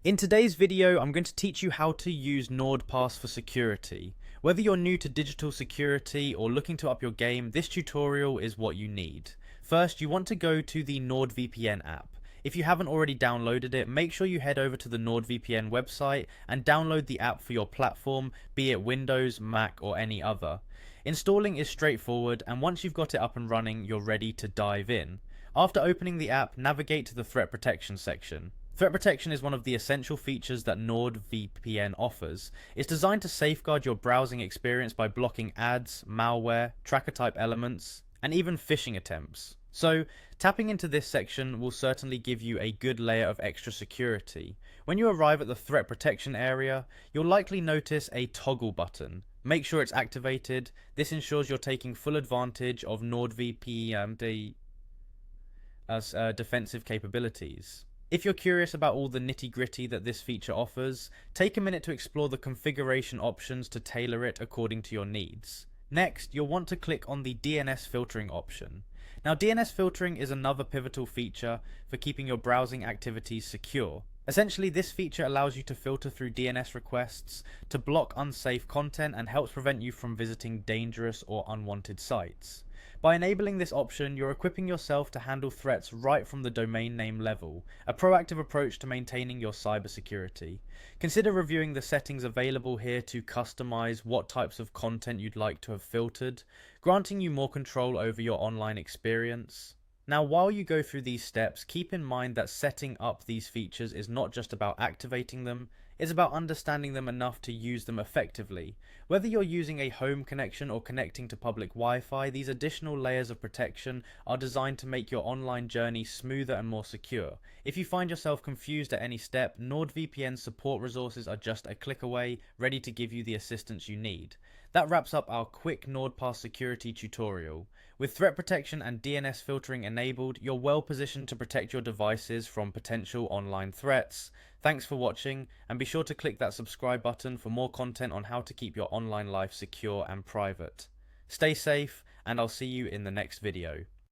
In today's video, I'm going to teach you how to use Nordpass for security. Whether you're new to digital security or looking to up your game, this tutorial is what you need. First, you want to go to the NordVPN app. If you haven't already downloaded it, make sure you head over to the NordVPN website and download the app for your platform, be it Windows, Mac, or any other. Installing is straightforward, and once you've got it up and running, you're ready to dive in. After opening the app, navigate to the threat protection section. Threat protection is one of the essential features that NordVPN offers. It's designed to safeguard your browsing experience by blocking ads, malware, tracker type elements, and even phishing attempts. So, tapping into this section will certainly give you a good layer of extra security. When you arrive at the threat protection area, you'll likely notice a toggle button. Make sure it's activated. This ensures you're taking full advantage of NordVPN's defensive capabilities. If you're curious about all the nitty-gritty that this feature offers, take a minute to explore the configuration options to tailor it according to your needs. Next, you'll want to click on the DNS filtering option. Now, DNS filtering is another pivotal feature for keeping your browsing activities secure. Essentially, this feature allows you to filter through DNS requests to block unsafe content and helps prevent you from visiting dangerous or unwanted sites. By enabling this option, you're equipping yourself to handle threats right from the domain name level, a proactive approach to maintaining your cybersecurity. Consider reviewing the settings available here to customize what types of content you'd like to have filtered, granting you more control over your online experience. Now, while you go through these steps, keep in mind that setting up these features is not just about activating them, it's about understanding them enough to use them effectively. Whether you're using a home connection or connecting to public Wi-Fi, these additional layers of protection are designed to make your online journey smoother and more secure. If you find yourself confused at any step, NordVPN support resources are just a click away, ready to give you the assistance you need. That wraps up our quick Nordpass security tutorial. With threat protection and DNS filtering enabled, you're well positioned to protect your devices from potential online threats. Thanks for watching, and be sure to click that subscribe button for more content on how to keep your online life secure and private. Stay safe, and I'll see you in the next video.